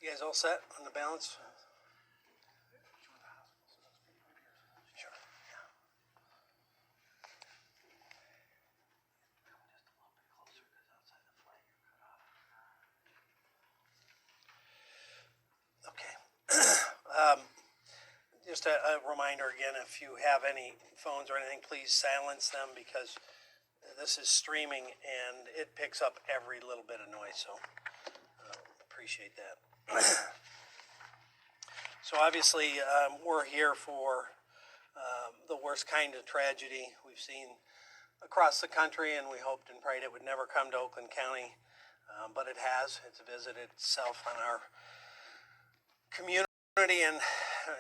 You guys all set on the balance? Sure. Yeah. Okay. Just a reminder again, if you have any phones or anything, please silence them because this is streaming and it picks up every little bit of noise, so appreciate that. So obviously we're here for the worst kind of tragedy we've seen across the country, and we hoped and prayed it would never come to Oakland County, but it has. It's visited itself on our community, and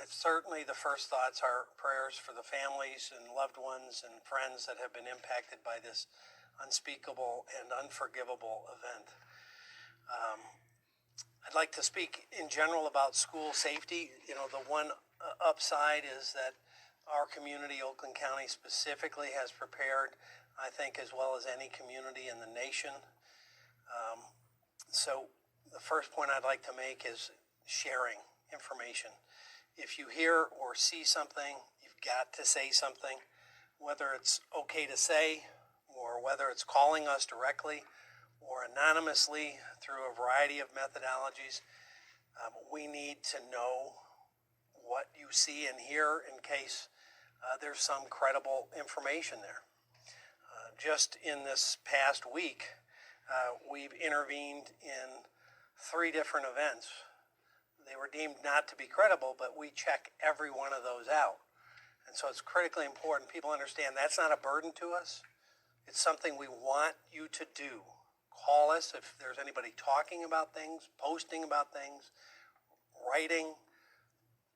certainly the first thoughts are prayers for the families and loved ones and friends that have been impacted by this unspeakable and unforgivable event. I'd like to speak in general about school safety. You know, the one upside is that our community, Oakland County specifically, has prepared, I think, as well as any community in the nation. So the first point I'd like to make is sharing information. If you hear or see something, you've got to say something, whether it's okay to say or whether it's calling us directly or anonymously through a variety of methodologies. We need to know what you see and hear in case there's some credible information there. Just in this past week, we've intervened in 3 different events. They were deemed not to be credible, but we check every one of those out. And so it's critically important people understand that's not a burden to us. It's something we want you to do. Call us if there's anybody talking about things, posting about things, writing,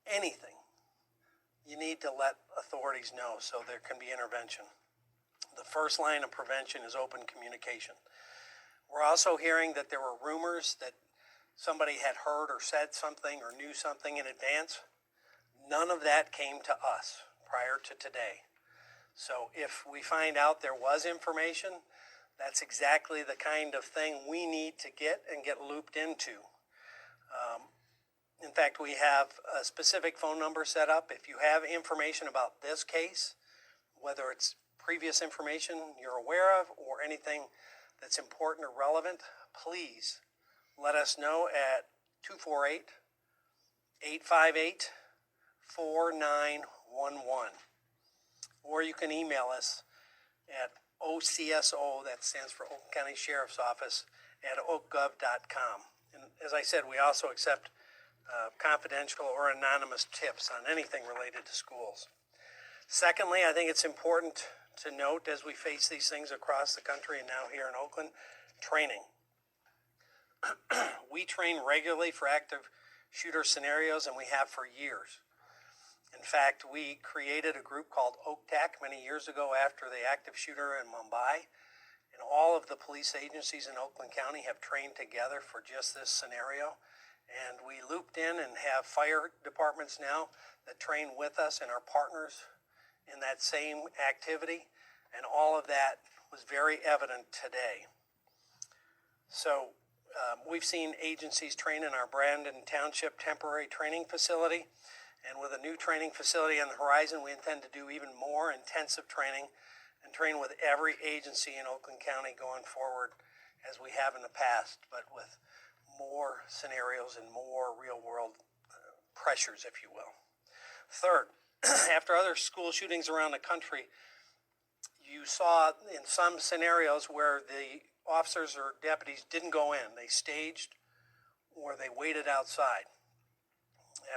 anything. You need to let authorities know so there can be intervention. The first line of prevention is open communication. We're also hearing that there were rumors that somebody had heard or said something or knew something in advance. None of that came to us prior to today. So if we find out there was information, that's exactly the kind of thing we need to get and get looped into. In fact, we have a specific phone number set up. If you have information about this case, whether it's previous information you're aware of or anything that's important or relevant, please let us know at 248-858-4911. Or you can email us at OCSO, that stands for Oakland County Sheriff's Office, at oakgov.com. And as I said, we also accept confidential or anonymous tips on anything related to schools. Secondly, I think it's important to note as we face these things across the country and now here in Oakland, training. We train regularly for active shooter scenarios, and we have for years. In fact, we created a group called OakTAC many years ago after the active shooter in Mumbai, and all of the police agencies in Oakland County have trained together for just this scenario. And we looped in and have fire departments now that train with us and are partners in that same activity, and all of that was very evident today. So we've seen agencies train in our Brandon Township temporary training facility, and with a new training facility on the horizon, we intend to do even more intensive training and train with every agency in Oakland County going forward as we have in the past, but with more scenarios and more real-world pressures, if you will. Third, after other school shootings around the country, you saw in some scenarios where the officers or deputies didn't go in. They staged or they waited outside.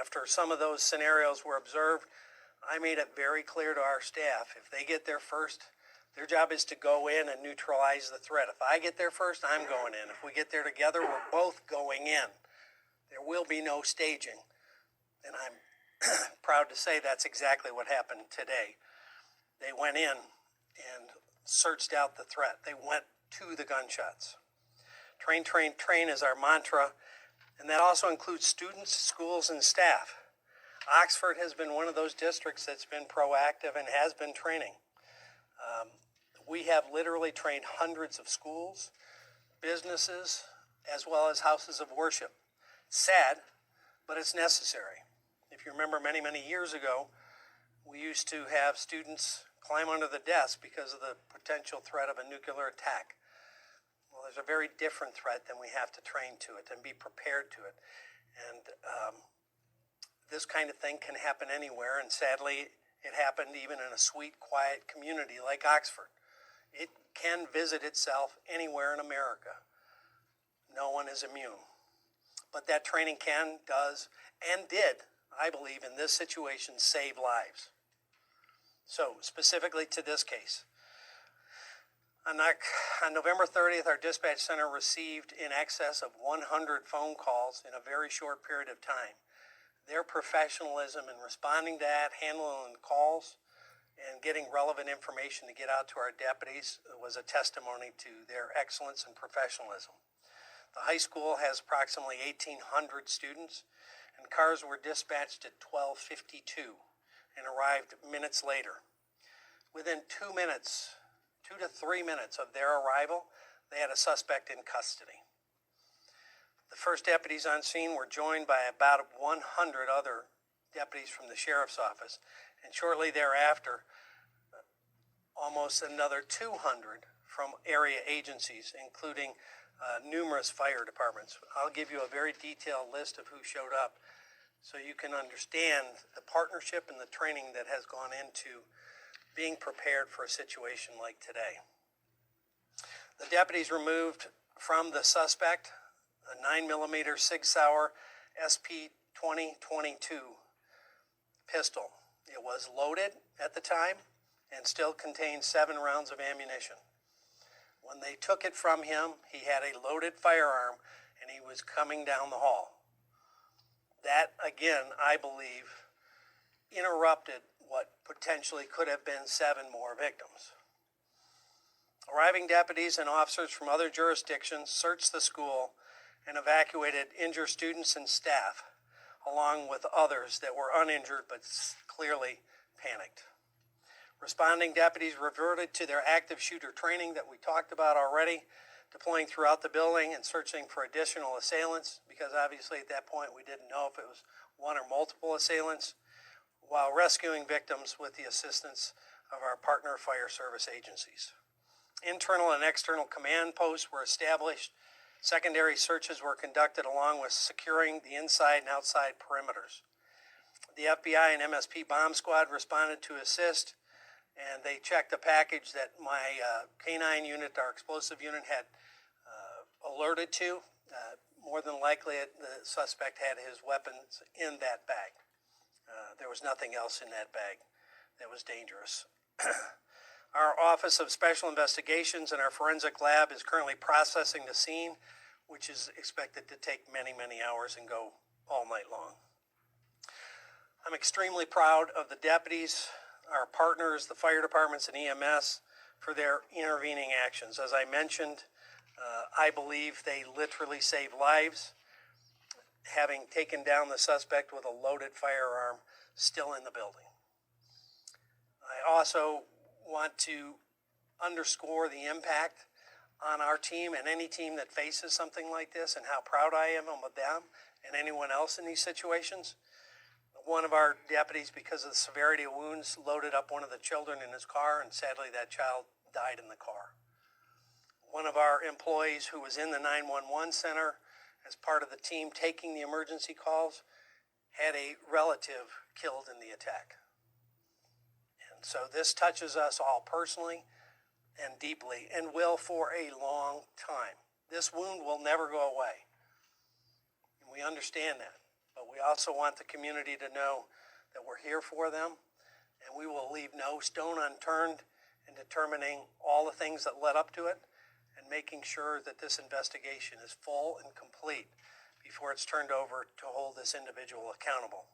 After some of those scenarios were observed, I made it very clear to our staff, if they get there first, their job is to go in and neutralize the threat. If I get there first, I'm going in. If we get there together, we're both going in. There will be no staging. And I'm proud to say that's exactly what happened today. They went in and searched out the threat. They went to the gunshots. Train, train, train is our mantra, and that also includes students, schools, and staff. Oxford has been one of those districts that's been proactive and has been training. We have literally trained hundreds of schools, businesses, as well as houses of worship Sad, but it's necessary. If you remember many, many years ago, we used to have students climb under the desk because of the potential threat of a nuclear attack. Well, there's a very different threat than we have to train to it and be prepared to it. And this kind of thing can happen anywhere, and sadly, it happened even in a sweet, quiet community like Oxford. It can visit itself anywhere in America. No one is immune. But that training can, does, and did, I believe, in this situation, save lives. So, specifically to this case, on November 30th, our dispatch center received in excess of 100 phone calls in a very short period of time. Their professionalism in responding to that, handling calls, and getting relevant information to get out to our deputies was a testimony to their excellence and professionalism. The high school has approximately 1,800 students, and cars were dispatched at 12:52 and arrived minutes later. Within 2 minutes, 2 to 3 minutes of their arrival, they had a suspect in custody. The first deputies on scene were joined by about 100 other deputies from the sheriff's office, and shortly thereafter, almost another 200 from area agencies, including numerous fire departments. I'll give you a very detailed list of who showed up so you can understand the partnership and the training that has gone into being prepared for a situation like today. The deputies removed from the suspect a 9mm Sig Sauer SP-2022 pistol. It was loaded at the time and still contained 7 rounds of ammunition. When they took it from him, he had a loaded firearm and he was coming down the hall. That, again, I believe, interrupted what potentially could have been 7 more victims. Arriving deputies and officers from other jurisdictions searched the school and evacuated injured students and staff, along with others that were uninjured but clearly panicked. Responding deputies reverted to their active shooter training that we talked about already, deploying throughout the building and searching for additional assailants, because obviously at that point we didn't know if it was one or multiple assailants, while rescuing victims with the assistance of our partner fire service agencies. Internal and external command posts were established. Secondary searches were conducted along with securing the inside and outside perimeters. The FBI and MSP bomb squad responded to assist, and they checked a package that my K9 unit, our explosive unit, had alerted to. More than likely, the suspect had his weapons in that bag. There was nothing else in that bag that was dangerous. Our Office of Special Investigations and our forensic lab is currently processing the scene, which is expected to take many, many hours and go all night long. I'm extremely proud of the deputies, our partners, the fire departments and EMS, for their intervening actions. As I mentioned, I believe they literally saved lives, having taken down the suspect with a loaded firearm still in the building. I also want to underscore the impact on our team and any team that faces something like this, and how proud I am of them and anyone else in these situations. One of our deputies, because of the severity of wounds, loaded up one of the children in his car, and sadly that child died in the car. One of our employees who was in the 911 center as part of the team taking the emergency calls had a relative killed in the attack. And so this touches us all personally and deeply, and will for a long time. This wound will never go away. And we understand that. But we also want the community to know that we're here for them, and we will leave no stone unturned in determining all the things that led up to it and making sure that this investigation is full and complete before it's turned over to hold this individual accountable.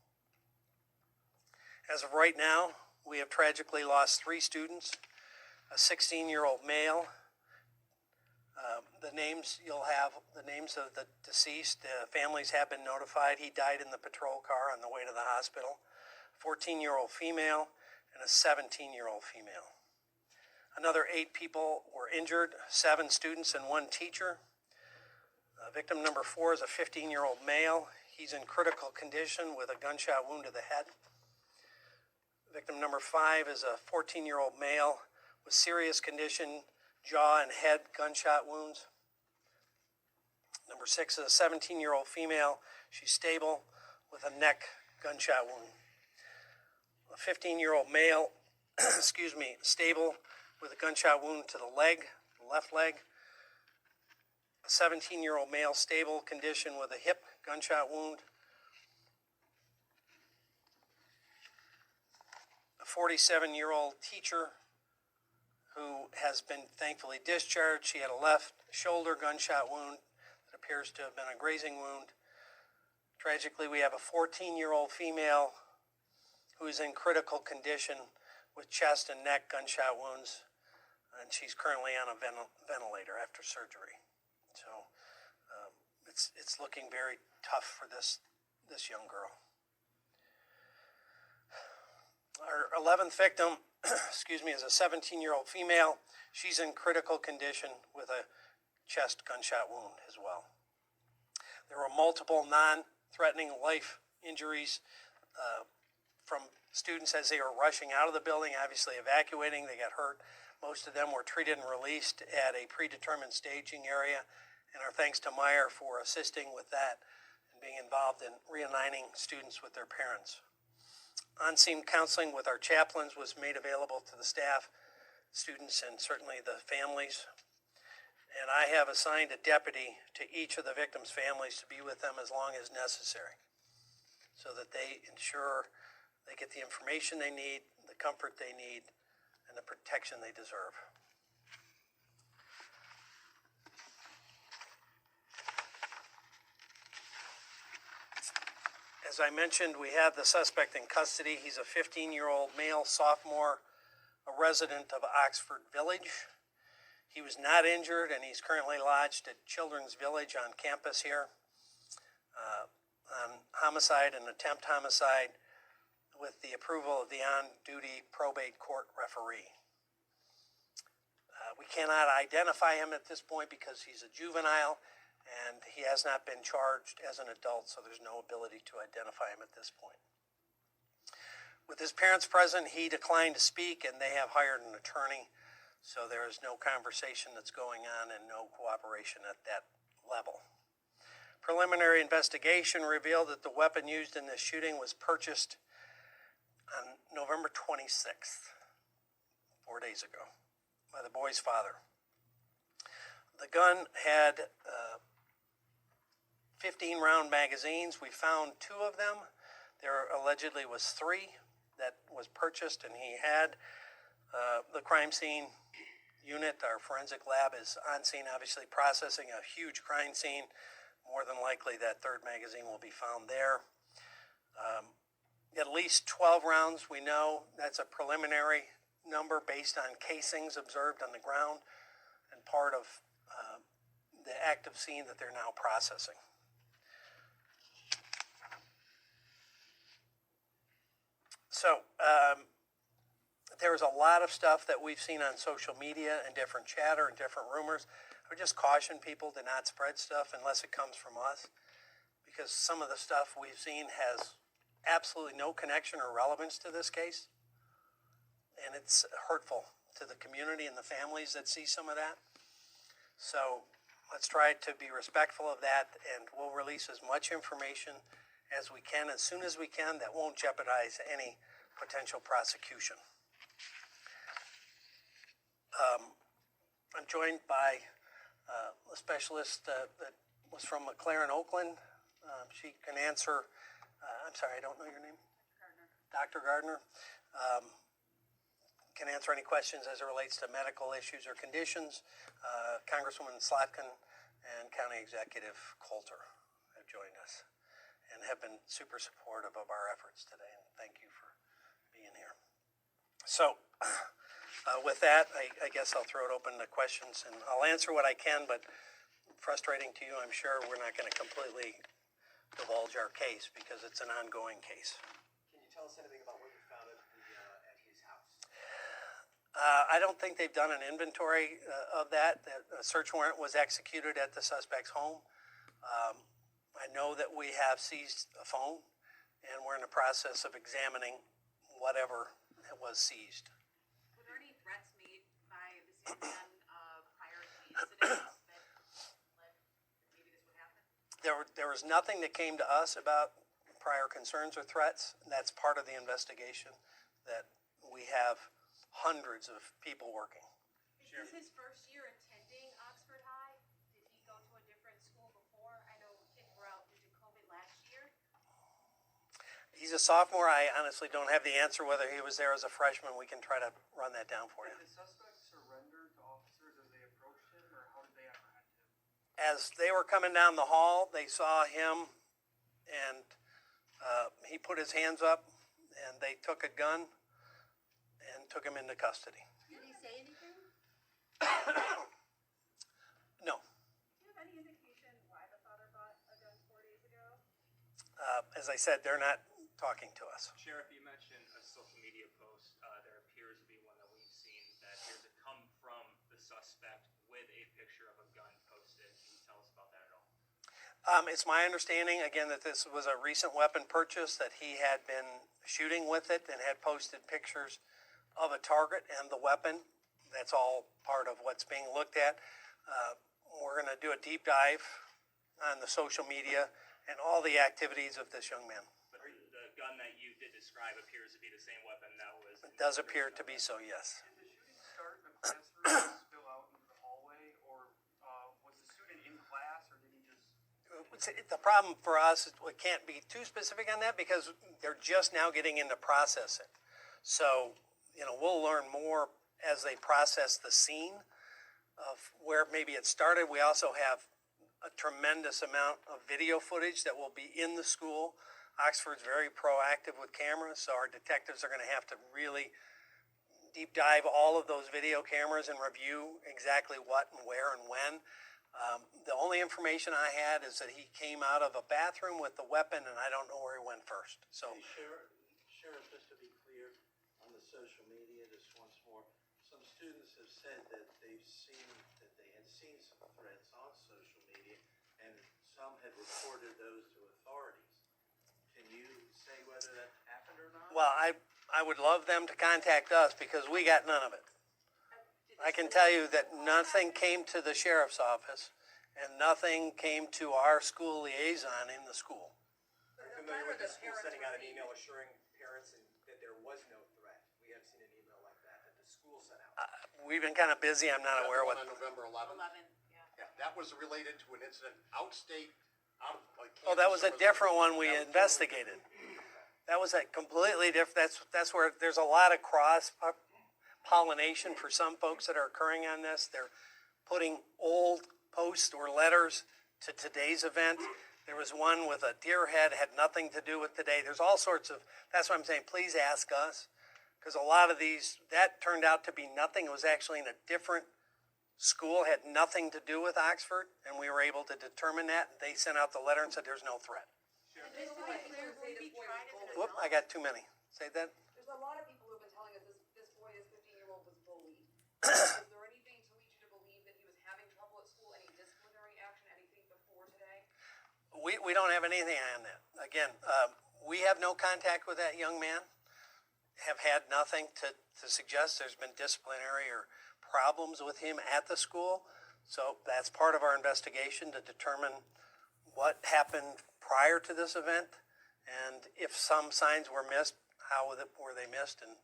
As of right now, we have tragically lost 3 students, a 16-year-old male. The names, you'll have the names of the deceased. Families have been notified. He died in the patrol car on the way to the hospital. 14-year-old female and a 17-year-old female. Another 8 people were injured, 7 students and 1 teacher. Victim number 4 is a 15-year-old male. He's in critical condition with a gunshot wound to the head. Victim number 5 is a 14-year-old male with serious condition, jaw and head gunshot wounds. Number 6 is a 17-year-old female. She's stable with a neck gunshot wound. A 15-year-old male, stable with a gunshot wound to the leg, left leg. A 17-year-old male, stable condition with a hip gunshot wound. A 47-year-old teacher who has been thankfully discharged. She had a left shoulder gunshot wound that appears to have been a grazing wound. Tragically, we have a 14-year-old female who is in critical condition with chest and neck gunshot wounds, and she's currently on a ventilator after surgery. So it's looking very tough for this young girl. Our 11th victim, is a 17-year-old female. She's in critical condition with a chest gunshot wound as well. There were multiple non-threatening life injuries from students as they were rushing out of the building, obviously evacuating. They got hurt. Most of them were treated and released at a predetermined staging area, and our thanks to Meyer for assisting with that and being involved in reuniting students with their parents. On-scene counseling with our chaplains was made available to the staff, students, and certainly the families. And I have assigned a deputy to each of the victims' families to be with them as long as necessary so that they ensure they get the information they need, the comfort they need, and the protection they deserve. As I mentioned, we have the suspect in custody. He's a 15-year-old male sophomore, a resident of Oxford Village. He was not injured, and he's currently lodged at Children's Village on campus here on homicide and attempt homicide with the approval of the on-duty probate court referee. We cannot identify him at this point because he's a juvenile, and he has not been charged as an adult, so there's no ability to identify him at this point. With his parents present, he declined to speak, and they have hired an attorney, so there is no conversation that's going on and no cooperation at that level. Preliminary investigation revealed that the weapon used in this shooting was purchased on November 26th, 4 days ago, by the boy's father. The gun had 15-round magazines. We found 2 of them. There allegedly was 3 that was purchased, and he had the crime scene unit. Our forensic lab is on scene, obviously processing a huge crime scene. More than likely that 3rd magazine will be found there. At least 12 rounds, we know. That's a preliminary number based on casings observed on the ground and part of the active scene that they're now processing. So there was a lot of stuff that we've seen on social media and different chatter and different rumors. I would just caution people to not spread stuff unless it comes from us, because some of the stuff we've seen has absolutely no connection or relevance to this case, and it's hurtful to the community and the families that see some of that. So let's try to be respectful of that, and we'll release as much information as we can, as soon as we can, that won't jeopardize any potential prosecution. I'm joined by a specialist that was from McLaren, Oakland. She can answer, I'm sorry, I don't know your name? Gardner. Dr. Gardner. Can answer any questions as it relates to medical issues or conditions. Congresswoman Slotkin and County Executive Coulter have joined us and have been super supportive of our efforts today, and thank you for being here. So with that, I guess I'll throw it open to questions, and I'll answer what I can, but frustrating to you, I'm sure we're not going to completely divulge our case because it's an ongoing case. Can you tell us anything about what you found at his house? I don't think they've done an inventory of that. A search warrant was executed at the suspect's home. I know that we have seized a phone, and we're in the process of examining whatever was seized. Were there any threats made by this young man prior to the incident that led maybe this would happen? There was nothing that came to us about prior concerns or threats. And that's part of the investigation, that we have hundreds of people working. Is this his first year attending Oxford High? Did he go to a different school before? I know kids were out due to COVID last year. He's a sophomore. I honestly don't have the answer whether he was there as a freshman. We can try to run that down for you. Did the suspect surrender to officers as they approached him, or how did they apprehend him? As they were coming down the hall, they saw him, and he put his hands up, and they took a gun and took him into custody. Did he say anything? No. Do you have any indication why the father bought a gun 4 days ago? As I said, they're not talking to us. Sheriff, you mentioned a social media post. There appears to be one that we've seen that appears to come from the suspect with a picture of a gun posted. Can you tell us about that at all? It's my understanding, again, that this was a recent weapon purchase, that he had been shooting with it and had posted pictures of a target and the weapon. That's all part of what's being looked at. We're going to do a deep dive on the social media and all the activities of this young man. But the gun that you did describe appears to be the same weapon that was... It does appear to be so, yes. Did the shooting start in a classroom and spill out into the hallway, or was the student in class, or did he just... The problem for us is we can't be too specific on that because they're just now getting into processing. So, we'll learn more as they process the scene of where maybe it started. We also have a tremendous amount of video footage that will be in the school. Oxford's very proactive with cameras, so our detectives are going to have to really deep dive all of those video cameras and review exactly what and where and when. The only information I had is that he came out of a bathroom with the weapon, and I don't know where he went first. So, Sheriff, just to be clear, on the social media, just once more, some students have said that they had seen some threats on social media, and some had reported those to authorities. Can you say whether that happened or not? well, I would love them to contact us because we got none of it. I can tell you that nothing came to the sheriff's office and nothing came to our school liaison in the school. I'm familiar with the school sending out an email assuring parents that there was no threat. We have seen an email like that the school sent out. We've been kind of busy. I'm not aware what. On November 11th? 11, yeah. Yeah, that was related to an incident outstate, out of like. Oh, that was a Kansas. different one we That was investigated. That was a completely different, that's where there's a lot of cross pollination for some folks that are occurring on this. They're putting old posts or letters to today's event. There was one with a deer head, had nothing to do with today. There's all sorts of, that's why I'm saying, please ask us. Because a lot of these, that turned out to be nothing. It was actually in a different school, had nothing to do with Oxford, and we were able to determine that. They sent out the letter and said there's no threat. And just to be clear, will he be tried as an Whoop, adult? I got too many. Say that? There's a lot of people who've been telling us this boy, this 15-year-old, was bullied. Is there anything to lead you to believe that he was having trouble at school, any disciplinary action, anything before today? We don't have anything on that. Again, we have no contact with that young man, have had nothing to suggest there's been disciplinary or problems with him at the school. So that's part of our investigation to determine what happened prior to this event, and if some signs were missed, how were they missed and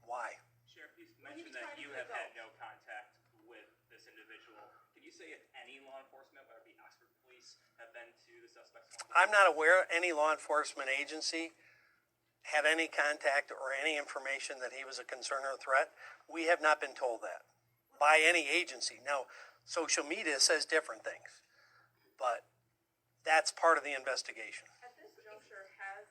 why. Sheriff, you mentioned that you have had no contact with this individual. Can you say if any law enforcement, whether it be Oxford Police, have been to the suspect's home? I'm not aware any law enforcement agency had any contact or any information that he was a concern or a threat. We have not been told that by any agency. Now, social media says different things, but that's part of the investigation. At this juncture, has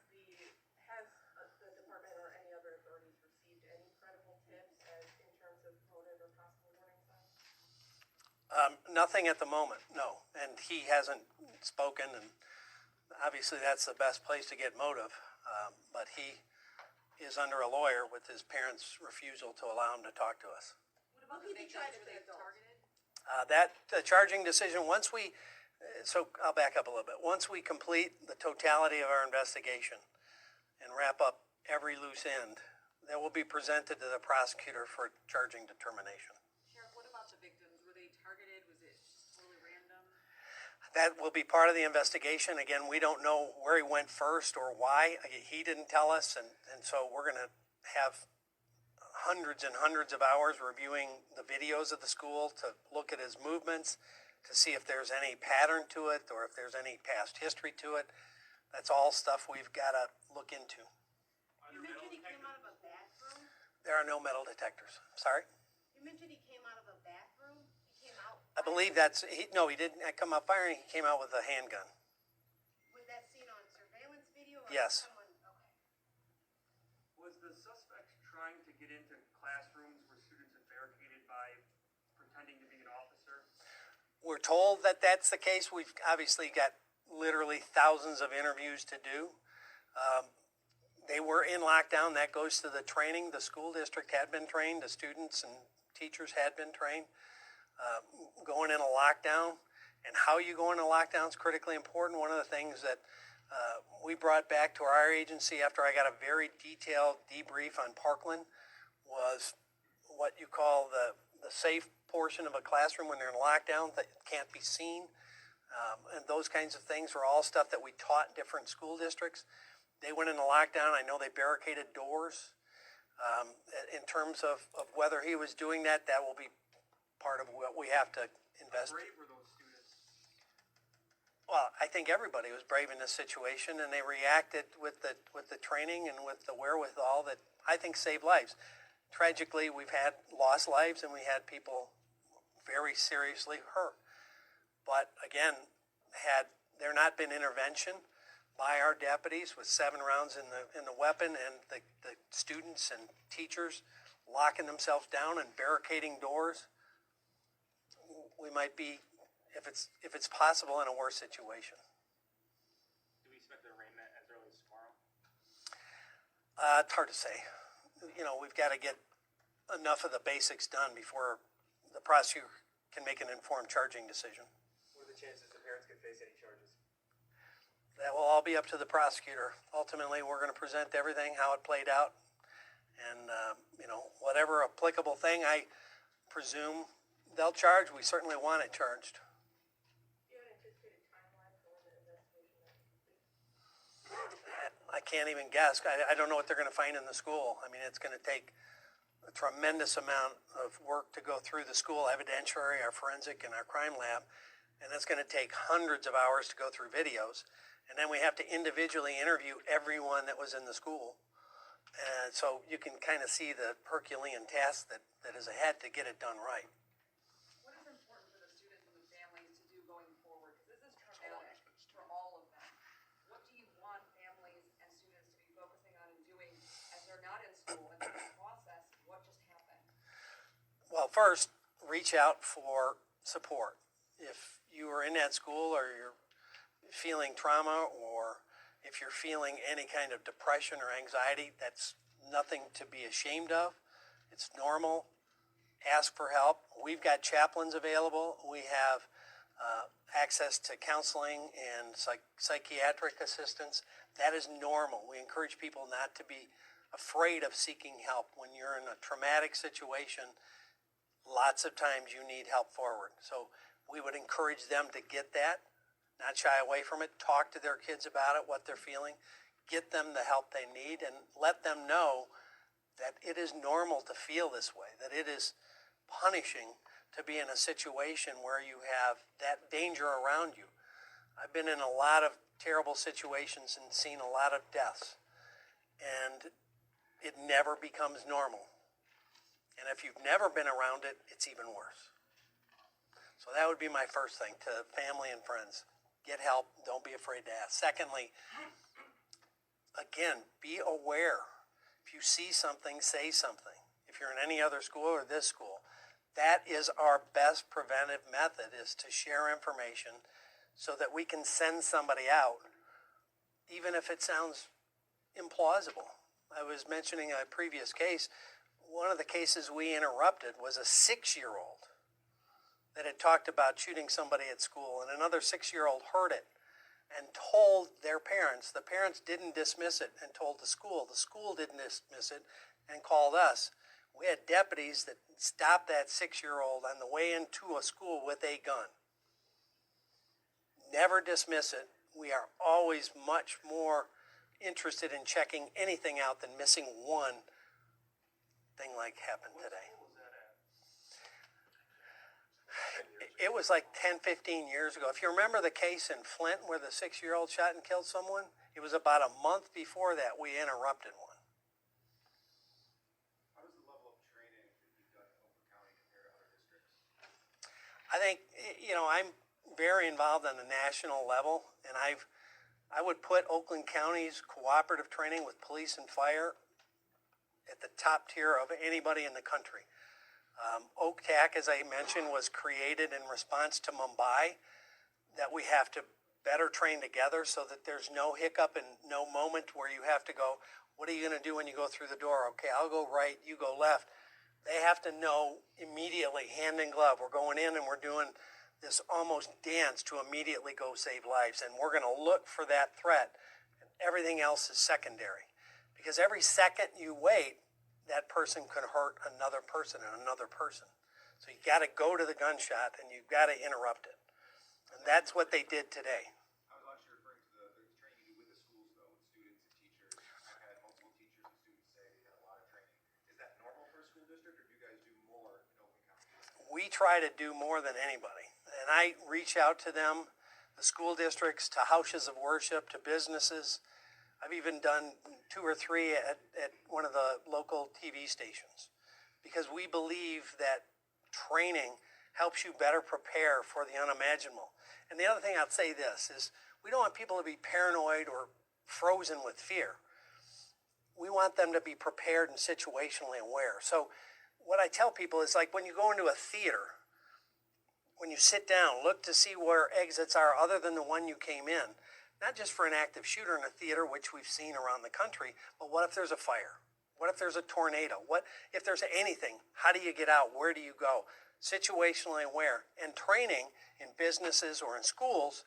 the department or any other authorities received any credible tips in terms of motive or possible warning signs? Nothing at the moment, no. And he hasn't spoken, and obviously that's the best place to get motive. But he is under a lawyer with his parents' refusal to allow him to talk to us. What about the victims? Were they targeted? That charging decision, once we So I'll back up a little bit. Once we complete the totality of our investigation and wrap up every loose end, that will be presented to the prosecutor for charging determination. Sheriff, what about the victims? Were they targeted? Was it just totally random? That will be part of the investigation. Again, we don't know where he went first or why. He didn't tell us, and so we're going to have hundreds and hundreds of hours reviewing the videos of the school to look at his movements, to see if there's any pattern to it or if there's any past history to it. That's all stuff we've got to look into. You mentioned he came out of a bathroom? There are no metal detectors. Sorry? You mentioned he came out of a bathroom? He came out? I believe he didn't come out firing. He came out with a handgun. Was that seen on surveillance video? Or Yes. Someone, okay. Was the suspect trying to get into classrooms where students are barricaded by pretending to be an officer? We're told that that's the case. We've obviously got literally thousands of interviews to do. They were in lockdown. That goes to the training. The school district had been trained. The students and teachers had been trained. Going in a lockdown and how you go into lockdown is critically important. One of the things that we brought back to our agency after I got a very detailed debrief on Parkland was what you call the safe portion of a classroom when they're in lockdown that can't be seen. And those kinds of things were all stuff that we taught different school districts. They went into lockdown. I know they barricaded doors. In terms of whether he was doing that, that will be part of what we have to invest. How brave were those students? Well, I think everybody was brave in this situation, and they reacted with the training and with the wherewithal that I think saved lives. Tragically, we've had lost lives, and we had people very seriously hurt. But again, had there not been intervention by our deputies with 7 rounds in the weapon and the students and teachers locking themselves down and barricading doors, we might be, if it's possible, in a worse situation. Do we expect the arraignment as early as tomorrow? It's hard to say. We've got to get enough of the basics done before the prosecutor can make an informed charging decision. What are the chances the parents could face any charges? That will all be up to the prosecutor. Ultimately, we're going to present everything, how it played out, and, whatever applicable thing I presume they'll charge, we certainly want it charged. Do you have an anticipated timeline for when the investigation might be complete? I can't even guess. I don't know what they're going to find in the school. I mean, it's going to take a tremendous amount of work to go through the school evidentiary, our forensic, and our crime lab, and it's going to take hundreds of hours to go through videos. And then we have to individually interview everyone that was in the school. And so you can kind of see the Herculean task that is ahead to get it done right. What is important for the students and the families to do going forward? Because this is traumatic for all of them. What do you want families and students to be focusing on and doing as they're not in school and trying to process what just happened? Well, first, reach out for support. If you are in that school or you're feeling trauma, or if you're feeling any kind of depression or anxiety, that's nothing to be ashamed of. It's normal. Ask for help. We've got chaplains available. We have access to counseling and psychiatric assistance. That is normal. We encourage people not to be afraid of seeking help. When you're in a traumatic situation, lots of times you need help forward. So we would encourage them to get that. Not shy away from it. Talk to their kids about it, what they're feeling. Get them the help they need, and let them know that it is normal to feel this way, that it is punishing to be in a situation where you have that danger around you. I've been in a lot of terrible situations and seen a lot of deaths, and it never becomes normal. And if you've never been around it, it's even worse. So that would be my first thing to family and friends. Get help. Don't be afraid to ask. Secondly, again, be aware. If you see something, say something. If you're in any other school or this school, that is our best preventive method, is to share information so that we can send somebody out, even if it sounds implausible. I was mentioning a previous case. One of the cases we interrupted was a 6-year-old that had talked about shooting somebody at school, and another 6-year-old heard it and told their parents. The parents didn't dismiss it and told the school. The school didn't dismiss it and called us. We had deputies that stopped that 6-year-old on the way into a school with a gun. Never dismiss it. We are always much more interested in checking anything out than missing one thing like happened today. It was like 10, 15 years ago. If you remember the case in Flint where the 6-year-old shot and killed someone, it was about a month before that we interrupted one. How does the level of training that you've done in Oakland County compare to other districts? I think, I'm very involved on the national level, and I would put Oakland County's cooperative training with police and fire at the top tier of anybody in the country. OAKTAC, as I mentioned, was created in response to Mumbai, that we have to better train together so that there's no hiccup and no moment where you have to go, what are you going to do when you go through the door? Okay, I'll go right, you go left. They have to know immediately, hand in glove, we're going in and we're doing this almost dance to immediately go save lives. And we're going to look for that threat, and everything else is secondary. Because every second you wait, that person could hurt another person and another person. So you got to go to the gunshot and you've got to interrupt it. And that's what they did today. I was actually referring to the training you do with the schools, though, with students and teachers. I've had multiple teachers and students say they had a lot of training. Is that normal for a school district, or do you guys do more in Oakland County? We try to do more than anybody. And I reach out to them, the school districts, to houses of worship, to businesses. I've even done 2 or 3 at one of the local TV stations, because we believe that training helps you better prepare for the unimaginable. And the other thing I'd say this is, we don't want people to be paranoid or frozen with fear. We want them to be prepared and situationally aware. So what I tell people is, like, when you go into a theater, when you sit down, look to see where exits are other than the one you came in. Not just for an active shooter in a theater, which we've seen around the country, but what if there's a fire? What if there's a tornado? What if there's anything? How do you get out? Where do you go? Situationally aware. And training in businesses or in schools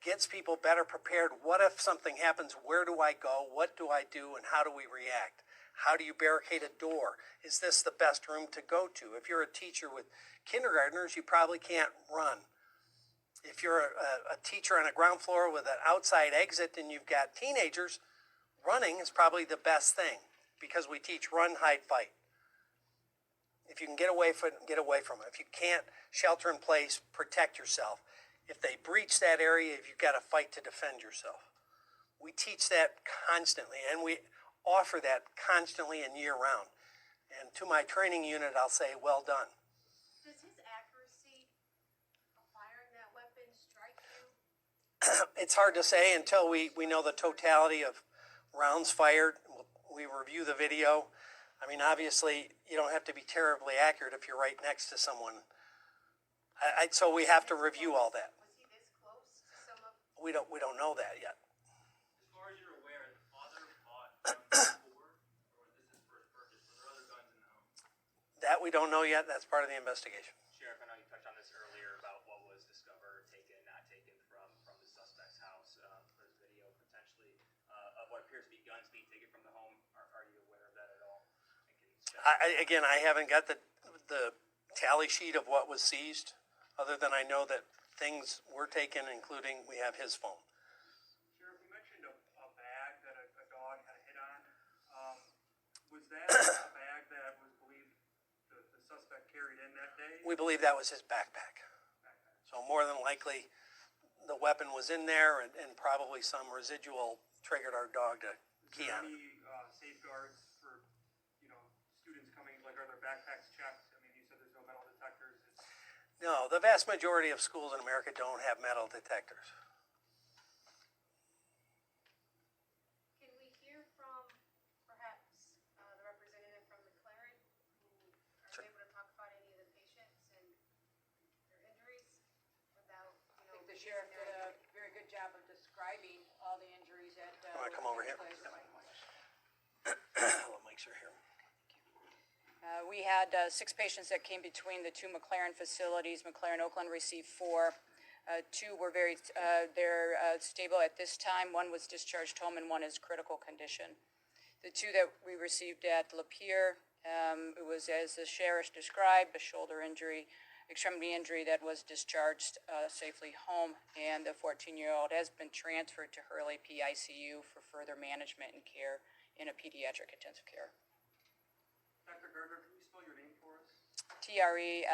gets people better prepared. What if something happens? Where do I go? What do I do? And how do we react? How do you barricade a door? Is this the best room to go to? If you're a teacher with kindergartners, you probably can't run. If you're a teacher on a ground floor with an outside exit and you've got teenagers, running is probably the best thing, because we teach run, hide, fight. If you can get away from it, get away from it. If you can't, shelter in place, protect yourself. If they breach that area, you've got to fight to defend yourself. We teach that constantly, and we offer that constantly and year round. And to my training unit, I'll say, well done. Does his accuracy of firing that weapon strike you? It's hard to say until we know the totality of rounds fired. We review the video. I mean, obviously, you don't have to be terribly accurate if you're right next to someone. So we have to review all that. Was he this close to some of? We don't know that yet. As far as you're aware, the father bought guns before, or was this his first purchase? Were there other guns in the home? That we don't know yet. That's part of the investigation. Sheriff, I know you touched on this earlier about what was discovered, taken, not taken from the suspect's house. There's video potentially of what appears to be guns being taken from the home. Are you aware of that at all? Again, I haven't got the tally sheet of what was seized, other than I know that things were taken, including we have his phone. Sheriff, you mentioned a bag that a dog had hit on. Was that a bag that was believed the suspect carried in that day? We believe that was his backpack. So more than likely, the weapon was in there, and probably some residual triggered our dog to key on it. Any safeguards for, students coming, like, are their backpacks checked? I mean, you said there's no metal detectors. No, the vast majority of schools in America don't have metal detectors. Can we hear from perhaps the representative from McLaren, who are Sure. able to talk about any of the patients and their injuries without, I think the sheriff did a very good job of describing all the injuries that. Wanna come over here? took place. Well, Mike's are here. We had 6 patients that came between the 2 McLaren facilities. McLaren Oakland received 4. 2 were they're stable at this time. 1 was discharged home and 1 is critical condition. The 2 that we received at Lapeer, it was as the sheriff described, a shoulder injury, extremity injury that was discharged safely home, and the 14-year-old has been transferred to Hurley PICU for further management and care in a pediatric intensive care. Dr. Gardner, can you spell your name for us? TRESSAGARDNER.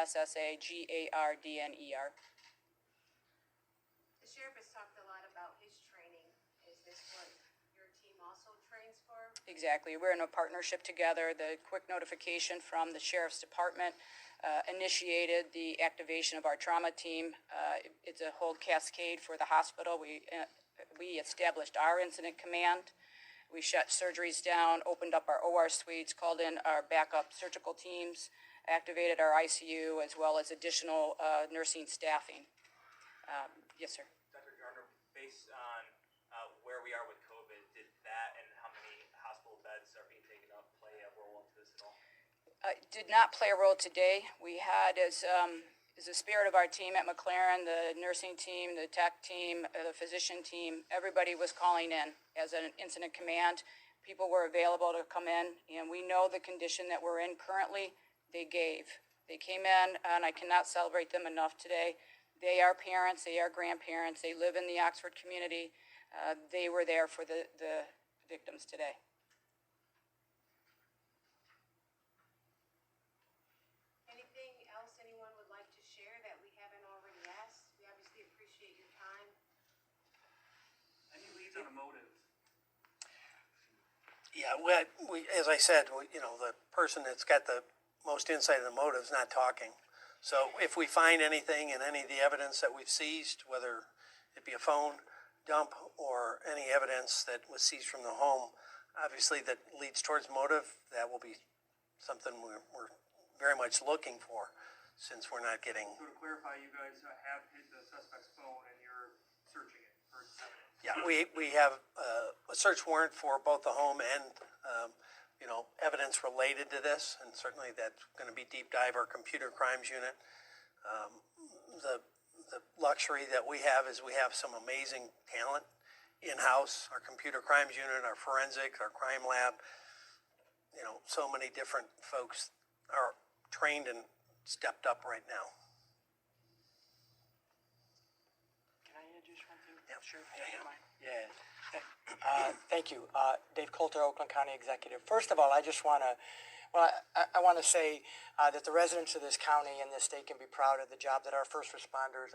The sheriff has talked a lot about his training. Is this what your team also trains for? Exactly. We're in a partnership together. The quick notification from the Sheriff's Department initiated the activation of our trauma team. It's a whole cascade for the hospital. We established our incident command. We shut surgeries down, opened up our OR suites, called in our backup surgical teams, activated our ICU, as well as additional nursing staffing. Yes, sir. Dr. Gardner, based on where we are with COVID, did that and how many hospital beds are being taken up play a role into this at all? Did not play a role today. We had, as the spirit of our team at McLaren, the nursing team, the tech team, the physician team, everybody was calling in as an incident command. People were available to come in, and we know the condition that we're in currently. They came in, and I cannot celebrate them enough today. They are parents, they are grandparents, they live in the Oxford community. They were there for the victims today. Anything else anyone would like to share that we haven't already asked? We obviously appreciate your time. Any leads on a motive? Yeah, as I said, the person that's got the most insight of the motive is not talking. So if we find anything in any of the evidence that we've seized, whether it be a phone dump or any evidence that was seized from the home, obviously that leads towards motive, that will be something we're very much looking for, since we're not getting... So to clarify, you guys have hit the suspect's phone and you're searching it for evidence? Yeah, we have a search warrant for both the home and evidence related to this, and certainly that's going to be deep dive our computer crimes unit. The luxury that we have is we have some amazing talent in-house, our computer crimes unit, our forensics, our crime lab. So many different folks are trained and stepped up right now. Can I introduce one thing? Yeah, Sure. yeah. Thank you. Dave Coulter, Oakland County Executive. First of all, I just want to, I want to say that the residents of this county and this state can be proud of the job that our first responders,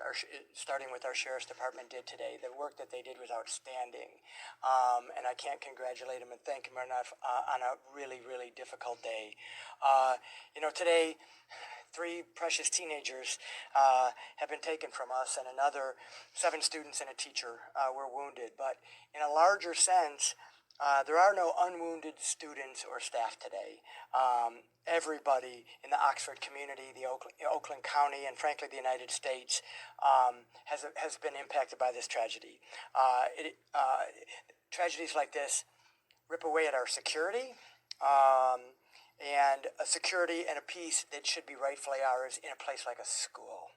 starting with our Sheriff's Department, did today. The work that they did was outstanding. And I can't congratulate them and thank them enough on a really, really difficult day. Today, 3 precious teenagers have been taken from us, and another 7 students and a teacher were wounded. But in a larger sense, there are no unwounded students or staff today. Everybody in the Oxford community, the Oakland County, and frankly the United States has been impacted by this tragedy. Tragedies like this rip away at our security, and a security and a peace that should be rightfully ours in a place like a school.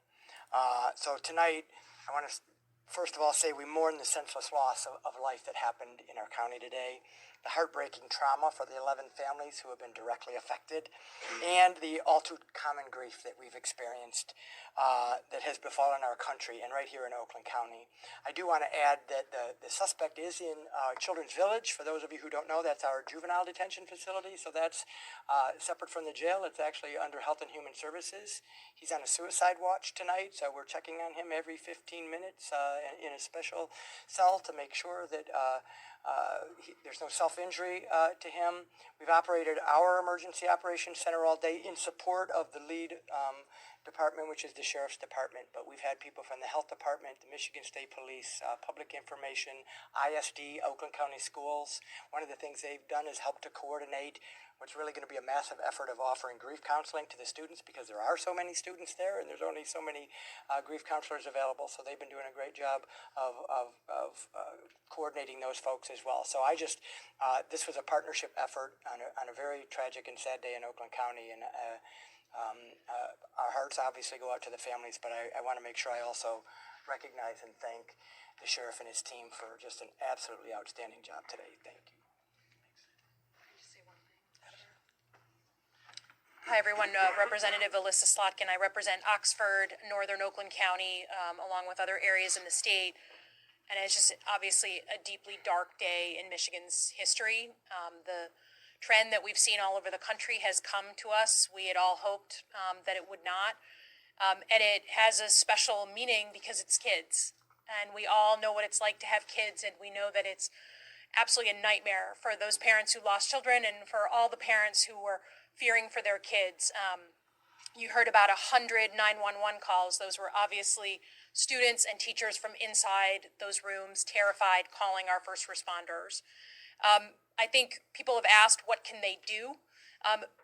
So tonight, I want to first of all say we mourn the senseless loss of life that happened in our county today, the heartbreaking trauma for the 11 families who have been directly affected, and the all too common grief that we've experienced that has befallen our country and right here in Oakland County. I do want to add that the suspect is in Children's Village. For those of you who don't know, that's our juvenile detention facility, so that's separate from the jail. It's actually under Health and Human Services. He's on a suicide watch tonight, so we're checking on him every 15 minutes in a special cell to make sure that there's no self-injury to him. We've operated our emergency operations center all day in support of the lead department, which is the sheriff's department, but we've had people from the health department, the Michigan State Police, public information, ISD, Oakland County Schools. One of the things they've done is help to coordinate what's really going to be a massive effort of offering grief counseling to the students, because there are so many students there and there's only so many grief counselors available. So they've been doing a great job of coordinating those folks as well. So this was a partnership effort on a very tragic and sad day in Oakland County, and our hearts obviously go out to the families, but I want to make sure I also recognize and thank the sheriff and his team for just an absolutely outstanding job today. Thank you. Hi, everyone. Representative Alyssa Slotkin. I represent Oxford, Northern Oakland County, along with other areas in the state. And it's just obviously a deeply dark day in Michigan's history. The trend that we've seen all over the country has come to us. We had all hoped that it would not. And it has a special meaning because it's kids. And we all know what it's like to have kids, and we know that it's absolutely a nightmare for those parents who lost children and for all the parents who were fearing for their kids. You heard about 100 911 calls. Those were obviously students and teachers from inside those rooms, terrified, calling our first responders. I think people have asked, what can they do?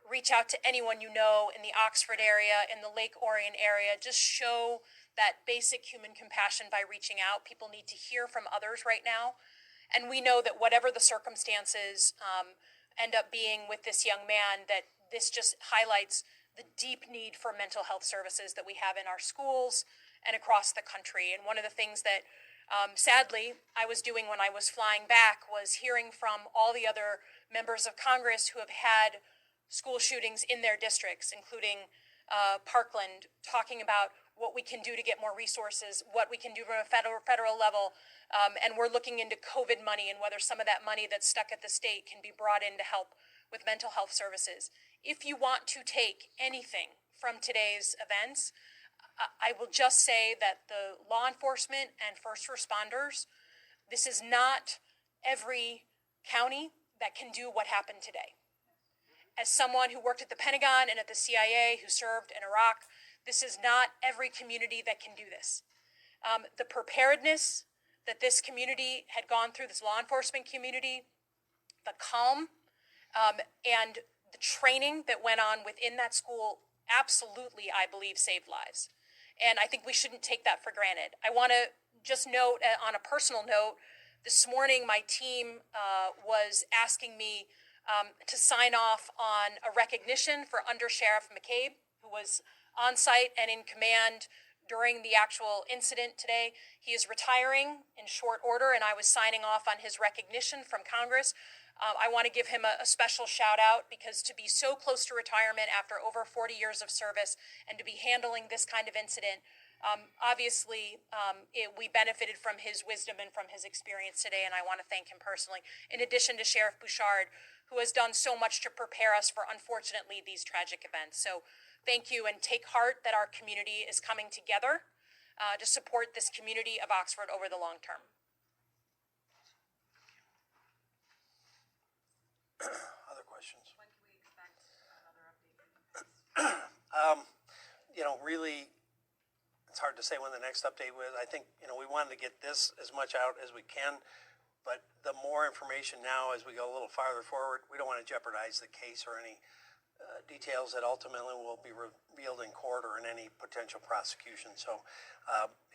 Reach out to anyone you know in the Oxford area, in the Lake Orion area. Just show that basic human compassion by reaching out. People need to hear from others right now. And we know that whatever the circumstances end up being with this young man, that this just highlights the deep need for mental health services that we have in our schools and across the country. And one of the things that sadly I was doing when I was flying back was hearing from all the other members of Congress who have had school shootings in their districts, including Parkland, talking about what we can do to get more resources, what we can do from a federal level. And we're looking into COVID money and whether some of that money that's stuck at the state can be brought in to help with mental health services. If you want to take anything from today's events, I will just say that the law enforcement and first responders, this is not every county that can do what happened today. As someone who worked at the Pentagon and at the CIA, who served in Iraq, this is not every community that can do this. The preparedness that this community had gone through, this law enforcement community, the calm, and the training that went on within that school absolutely, I believe, saved lives. And I think we shouldn't take that for granted. I want to just note, on a personal note, this morning my team was asking me to sign off on a recognition for Under Sheriff McCabe, who was on site and in command during the actual incident today. He is retiring in short order, and I was signing off on his recognition from Congress. I want to give him a special shout out, because to be so close to retirement after over 40 years of service and to be handling this kind of incident, obviously we benefited from his wisdom and from his experience today, and I want to thank him personally, in addition to Sheriff Bouchard, who has done so much to prepare us for, unfortunately, these tragic events. So thank you, and take heart that our community is coming together to support this community of Oxford over the long term. Other questions? When can we expect another update? Really, it's hard to say when the next update was. I think, we wanted to get this as much out as we can, but the more information now as we go a little farther forward, we don't want to jeopardize the case or any details that ultimately will be revealed in court or in any potential prosecution. So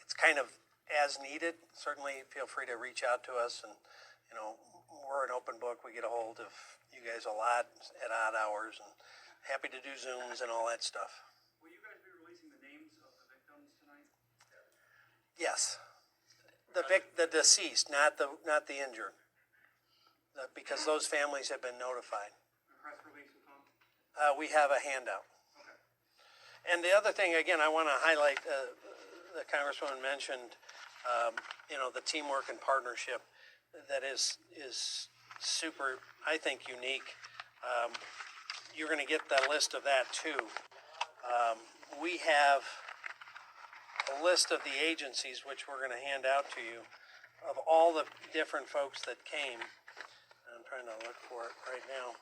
it's kind of as needed. Certainly feel free to reach out to us, and we're an open book. We get a hold of you guys a lot at odd hours, and happy to do Zooms and all that stuff. Will you guys be releasing the names of the victims tonight? Yes, the deceased, not the injured, because those families have been notified. The press release will come? We have a handout. Okay. And the other thing, again, I want to highlight, the Congresswoman mentioned, the teamwork and partnership that is super, I think, unique. You're going to get that list of that too. We have a list of the agencies, which we're going to hand out to you, of all the different folks that came. I'm trying to look for it right now.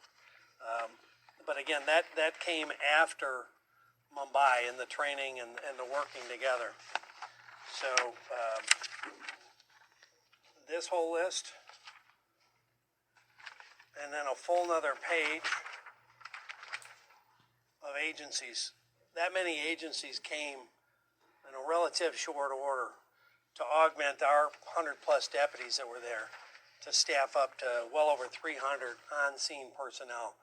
But again, that came after Mumbai and the training and the working together. So this whole list, and then a full nother page of agencies. That many agencies came in a relative short order to augment our 100-plus deputies that were there, to staff up to well over 300 on-scene personnel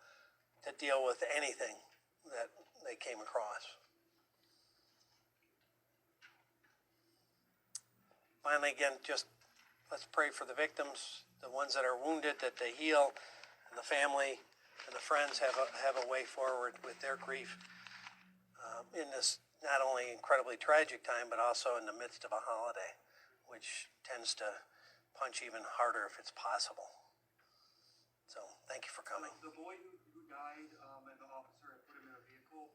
to deal with anything that they came across. Finally, again, just let's pray for the victims, the ones that are wounded, that they heal, and the family and the friends have a way forward with their grief in this not only incredibly tragic time, but also in the midst of a holiday, which tends to punch even harder if it's possible. So, thank you for coming. The boy who died and the officer had put him in a vehicle,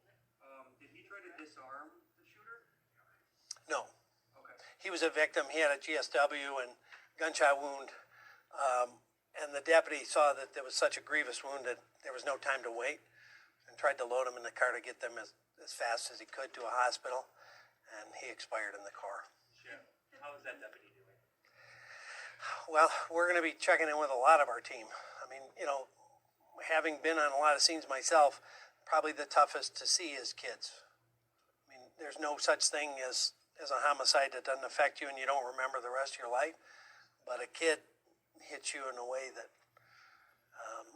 did he try to disarm the shooter? No. Okay. He was a victim. He had a GSW and gunshot wound. And the deputy saw that there was such a grievous wound that there was no time to wait, and tried to load him in the car to get them as fast as he could to a hospital, and he expired in the car. Sheriff, how is that deputy doing? Well, we're going to be checking in with a lot of our team. I mean, you know, having been on a lot of scenes myself, probably the toughest to see is kids. I mean, there's no such thing as a homicide that doesn't affect you and you don't remember the rest of your life, but a kid hits you in a way that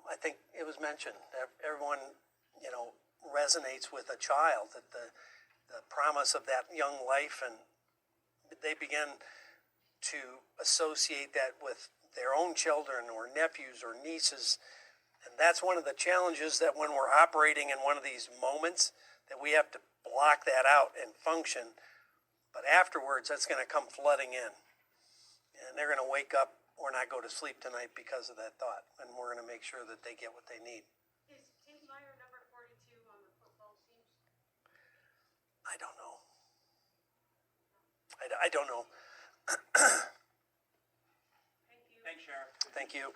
I think it was mentioned that everyone, you know, resonates with a child, that the promise of that young life, and they begin to associate that with their own children or nephews or nieces. And that's one of the challenges, that when we're operating in one of these moments, that we have to block that out and function. But afterwards, that's going to come flooding in. And they're going to wake up or not go to sleep tonight because of that thought. And we're going to make sure that they get what they need. Is Tim Meyer number 42 on the football team? I don't know. I don't know. Thank you. Thanks, Sheriff. Thank you.